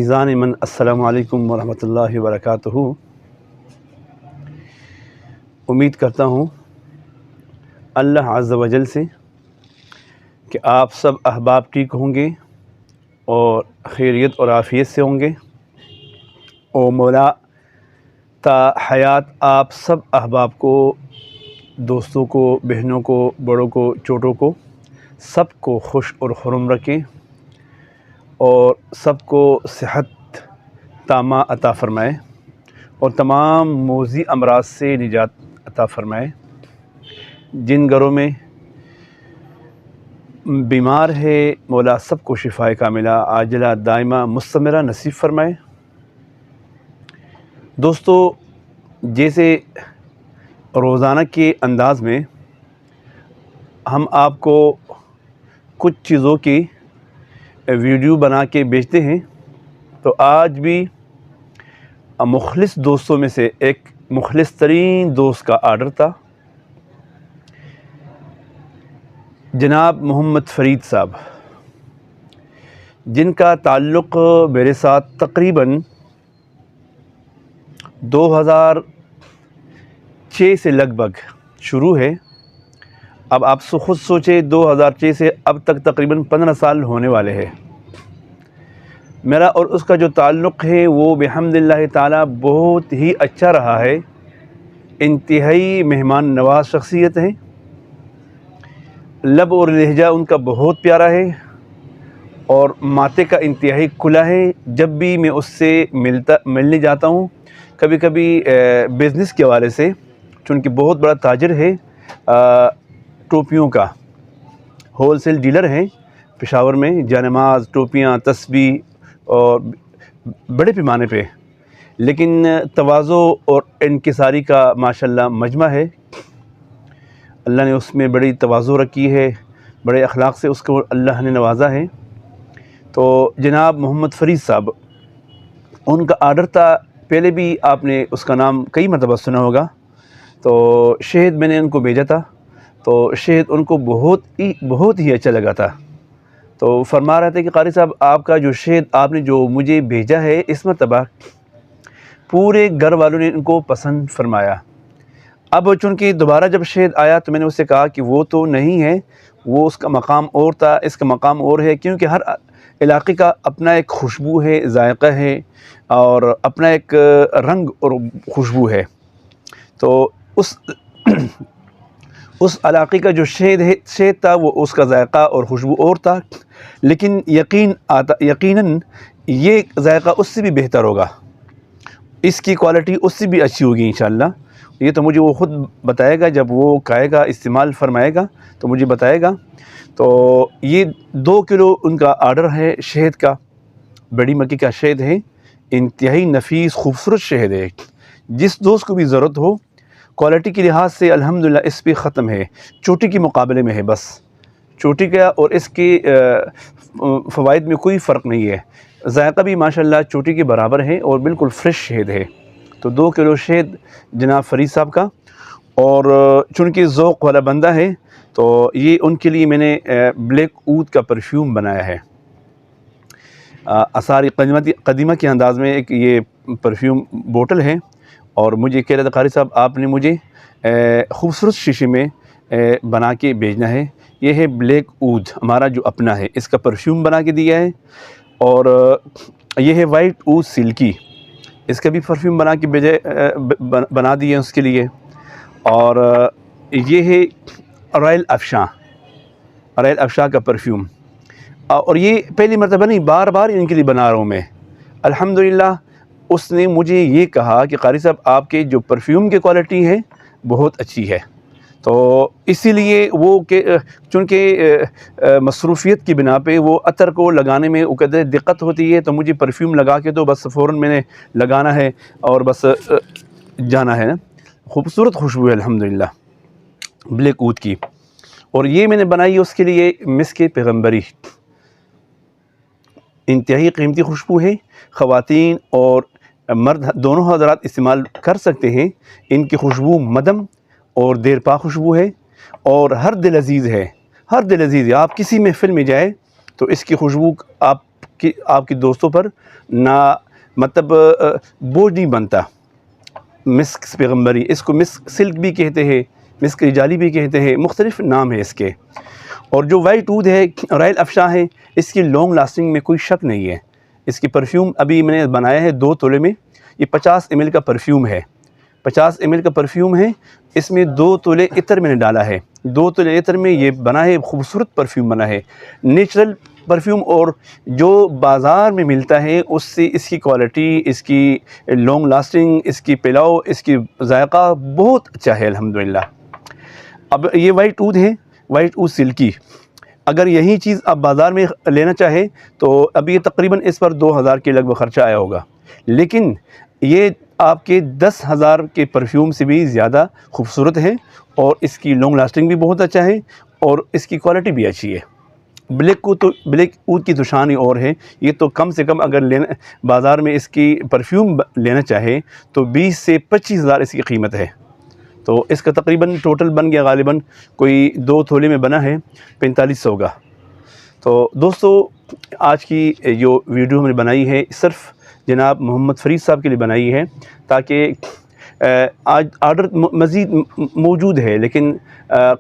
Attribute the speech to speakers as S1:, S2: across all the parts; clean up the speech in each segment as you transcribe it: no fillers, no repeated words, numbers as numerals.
S1: عزیزان من السلام علیکم ورحمۃ اللہ وبرکاتہ۔ امید کرتا ہوں اللہ عز و جل سے کہ آپ سب احباب ٹھیک ہوں گے اور خیریت اور عافیت سے ہوں گے، اور مولا تا حیات آپ سب احباب کو، دوستوں کو، بہنوں کو، بڑوں کو، چھوٹوں کو، سب کو خوش اور خرم رکھیں اور سب کو صحت تامہ عطا فرمائے اور تمام موذی امراض سے نجات عطا فرمائے۔ جن گھروں میں بیمار ہے مولا سب کو شفاء کاملہ عاجلہ دائمہ مستمرہ نصیب فرمائے۔ دوستو، جیسے روزانہ کے انداز میں ہم آپ کو کچھ چیزوں کی ویڈیو بنا کے بیچتے ہیں، تو آج بھی مخلص دوستوں میں سے ایک مخلص ترین دوست کا آرڈر تھا، جناب محمد فرید صاحب، جن کا تعلق میرے ساتھ تقریباً 2006 سے لگ بھگ شروع ہے۔ اب آپ خود سوچیں، 2006 سے اب تک تقریباً 15 سال ہونے والے ہیں۔ میرا اور اس کا جو تعلق ہے وہ بحمد اللہ تعالی بہت ہی اچھا رہا ہے۔ انتہائی مہمان نواز شخصیت ہیں، لب اور لہجہ ان کا بہت پیارا ہے اور ماتے کا انتہائی کھلا ہے۔ جب بھی میں اس سے ملنے جاتا ہوں، کبھی کبھی بزنس کے حوالے سے، چونکہ بہت بڑا تاجر ہے، ٹوپیوں کا ہول سیل ڈیلر ہیں پشاور میں، جانماز، ٹوپیاں، تسبیح اور بڑے پیمانے پہ، لیکن تواضع اور انکساری کا ماشاءاللہ مجمع ہے۔ اللہ نے اس میں بڑی تواضع رکھی ہے، بڑے اخلاق سے اس کو اللہ نے نوازا ہے۔ تو جناب محمد فرید صاحب، ان کا آرڈر تھا، پہلے بھی آپ نے اس کا نام کئی مرتبہ سنا ہوگا۔ تو شہد میں نے ان کو بھیجا تھا، تو شہد ان کو بہت ہی اچھا لگا تھا۔ تو فرما رہے تھے کہ قاری صاحب، آپ کا جو شہد آپ نے جو مجھے بھیجا ہے اس مرتبہ، پورے گھر والوں نے ان کو پسند فرمایا۔ اب چونکہ دوبارہ جب شہد آیا تو میں نے اس سے کہا کہ وہ تو نہیں ہے، وہ اس کا مقام اور تھا، اس کا مقام اور ہے، کیونکہ ہر علاقے کا اپنا ایک خوشبو ہے، ذائقہ ہے اور اپنا ایک رنگ اور خوشبو ہے۔ تو اس علاقے کا جو شہد تھا وہ اس کا ذائقہ اور خوشبو اور تھا، لیکن یقیناً یہ ذائقہ اس سے بھی بہتر ہوگا، اس کی کوالٹی اس سے بھی اچھی ہوگی انشاءاللہ۔ یہ تو مجھے وہ خود بتائے گا، جب وہ کھائے گا، استعمال فرمائے گا تو مجھے بتائے گا۔ تو یہ 2 کلو ان کا آرڈر ہے شہد کا، بڑی مکی کا شہد ہے، انتہائی نفیس خوبصورت شہد ہے۔ جس دوست کو بھی ضرورت ہو، کوالٹی کے لحاظ سے الحمدللہ اس پہ ختم ہے، چوٹی کے مقابلے میں ہے، بس چوٹی کا اور اس کے فوائد میں کوئی فرق نہیں ہے۔ ذائقہ بھی ماشاءاللہ چوٹی کے برابر ہے اور بالکل فریش شہد ہے۔ تو 2 کلو شہد جناب فرید صاحب کا، اور چونکہ ذوق والا بندہ ہے تو یہ ان کے لیے میں نے بلیک اود کا پرفیوم بنایا ہے۔ آثار قدیمہ کے انداز میں ایک یہ پرفیوم بوٹل ہے، اور مجھے کہہ رہا تھا قاری صاحب آپ نے مجھے خوبصورت شیشے میں بنا کے بھیجنا ہے۔ یہ ہے بلیک اود، ہمارا جو اپنا ہے، اس کا پرفیوم بنا کے دیا ہے۔ اور یہ ہے وائٹ اود سلکی، اس کا بھی پرفیوم بنا دیے اس کے لیے۔ اور یہ ہے رائل افشاں کا پرفیوم، اور یہ پہلی مرتبہ نہیں، بار بار ان کے لیے بنا رہا ہوں میں الحمدللہ۔ اس نے مجھے یہ کہا کہ قاری صاحب آپ کے جو پرفیوم کی کوالٹی ہے بہت اچھی ہے، تو اسی لیے وہ کہ چونکہ مصروفیت کی بنا پہ وہ عطر کو لگانے میں قدر دقت ہوتی ہے، تو مجھے پرفیوم لگا کے تو بس فوراً میں نے لگانا ہے اور بس جانا ہے نا۔ خوبصورت خوشبو ہے الحمدللہ بلیک اود کی، اور یہ میں نے بنائی اس کے لیے مسک پیغمبری، انتہائی قیمتی خوشبو ہے، خواتین اور مرد دونوں حضرات استعمال کر سکتے ہیں۔ ان کی خوشبو مدم اور دیرپا خوشبو ہے، اور ہر دل عزیز ہے، ہر دل عزیز ہے۔ آپ کسی محفل میں جائے تو اس کی خوشبو آپ کہ آپ کے دوستوں پر نہ مطلب بوجھ نہیں بنتا۔ مسک پیغمبری، اس کو مسک سلک بھی کہتے ہیں، مسک رجالی بھی کہتے ہیں، مختلف نام ہے اس کے۔ اور جو وائٹ عود ہے، رائل افشاں ہے، اس کی لانگ لاسٹنگ میں کوئی شک نہیں ہے۔ اس کی پرفیوم ابھی میں نے بنایا ہے 2 تولے میں، یہ 50 ml کا پرفیوم ہے، 50 ml کا پرفیوم ہے۔ اس میں 2 تولے عطر میں نے ڈالا ہے، 2 تولے عطر میں یہ بنا ہے، خوبصورت پرفیوم بنا ہے، نیچرل پرفیوم، اور جو بازار میں ملتا ہے اس سے اس کی کوالٹی، اس کی لانگ لاسٹنگ، اس کی پلاؤ، اس کی ذائقہ بہت اچھا ہے الحمدللہ۔ اب یہ وائٹ عود ہے، وائٹ عود سلکی، اگر یہی چیز آپ بازار میں لینا چاہیں تو اب یہ تقریباً اس پر 2000 کے لگ بھگ خرچہ آیا ہوگا، لیکن یہ آپ کے 10,000 کے پرفیوم سے بھی زیادہ خوبصورت ہے، اور اس کی لانگ لاسٹنگ بھی بہت اچھا ہے، اور اس کی کوالٹی بھی اچھی ہے۔ بلیک عود کی تو شان ہی اور ہے، یہ تو کم سے کم اگر بازار میں اس کی پرفیوم لینا چاہے تو 20 سے 25,000 اس کی قیمت ہے۔ تو اس کا تقریباً ٹوٹل بن گیا غالباً کوئی 2 تولے میں بنا ہے 4500 کا۔ تو دوستو، آج کی جو ویڈیو ہم نے بنائی ہے صرف جناب محمد فرید صاحب کے لیے بنائی ہے، تاکہ آج آرڈر مزید موجود ہے، لیکن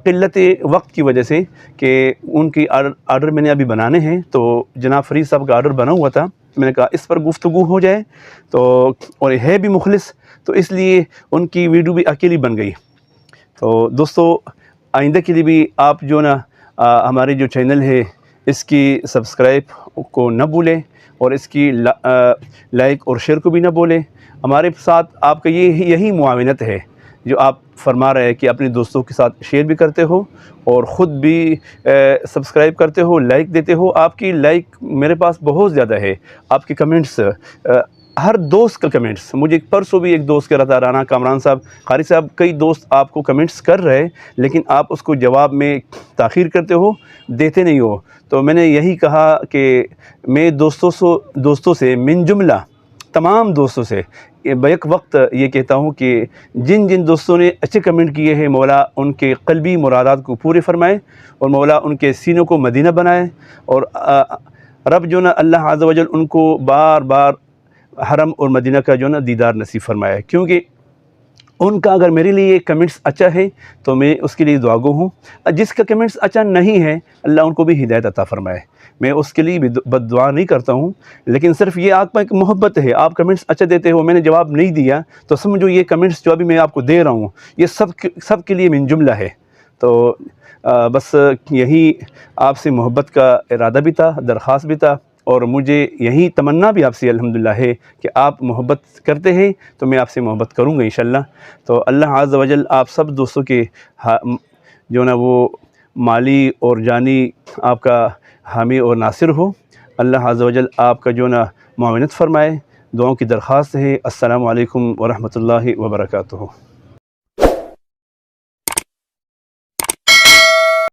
S1: قلت وقت کی وجہ سے کہ ان کی آرڈر میں نے ابھی بنانے ہیں، تو جناب فرید صاحب کا آرڈر بنا ہوا تھا، میں نے کہا اس پر گفتگو ہو جائے، تو اور ہے بھی مخلص، تو اس لیے ان کی ویڈیو بھی اکیلی بن گئی۔ تو دوستو، آئندہ کے لیے بھی آپ جو نا ہمارے جو چینل ہے اس کی سبسکرائب کو نہ بھولیں، اور اس کی لائک اور شیئر کو بھی نہ بھولیں۔ ہمارے ساتھ آپ کا یہی معاونت ہے جو آپ فرما رہے ہیں کہ اپنے دوستوں کے ساتھ شیئر بھی کرتے ہو اور خود بھی سبسکرائب کرتے ہو، لائک دیتے ہو۔ آپ کی لائک میرے پاس بہت زیادہ ہے، آپ کے کمنٹس، ہر دوست کا کمنٹس، مجھے پرسوں بھی ایک دوست کہہ رہا تھا، رانا کامران صاحب، قاری صاحب، کئی دوست آپ کو کمنٹس کر رہے، لیکن آپ اس کو جواب میں تاخیر کرتے ہو، دیتے نہیں ہو۔ تو میں نے یہی کہا کہ میں دوستوں سے من جملہ تمام دوستوں سے بیک وقت یہ کہتا ہوں کہ جن دوستوں نے اچھے کمنٹ کیے ہیں، مولا ان کے قلبی مرادات کو پورے فرمائے، اور مولا ان کے سینوں کو مدینہ بنائے، اور رب جو نا اللہ عز و جل ان کو بار بار حرم اور مدینہ کا جو نا دیدار نصیب فرمائے، کیونکہ ان کا اگر میرے لیے کمنٹس اچھا ہے تو میں اس کے لیے دعا گو ہوں، جس کا کمنٹس اچھا نہیں ہے اللہ ان کو بھی ہدایت عطا فرمائے، میں اس کے لیے بھی بد دعا نہیں کرتا ہوں، لیکن صرف یہ آپ کا ایک محبت ہے، آپ کمنٹس اچھا دیتے ہو، میں نے جواب نہیں دیا تو سمجھو یہ کمنٹس جو ابھی میں آپ کو دے رہا ہوں یہ سب کے لیے من جملہ ہے۔ تو بس یہی آپ سے محبت کا ارادہ بھی تھا، درخواست بھی تھا، اور مجھے یہی تمنا بھی آپ سے الحمدللہ ہے کہ آپ محبت کرتے ہیں تو میں آپ سے محبت کروں گا انشاءاللہ۔ تو اللہ عز و جل آپ سب دوستوں کے جو نا وہ مالی اور جانی آپ کا حامی اور ناصر ہو، اللہ عز و جل آپ کا جو نا معاونت فرمائے، دعاؤں کی درخواست ہے۔ السلام علیکم ورحمۃ اللہ وبرکاتہ۔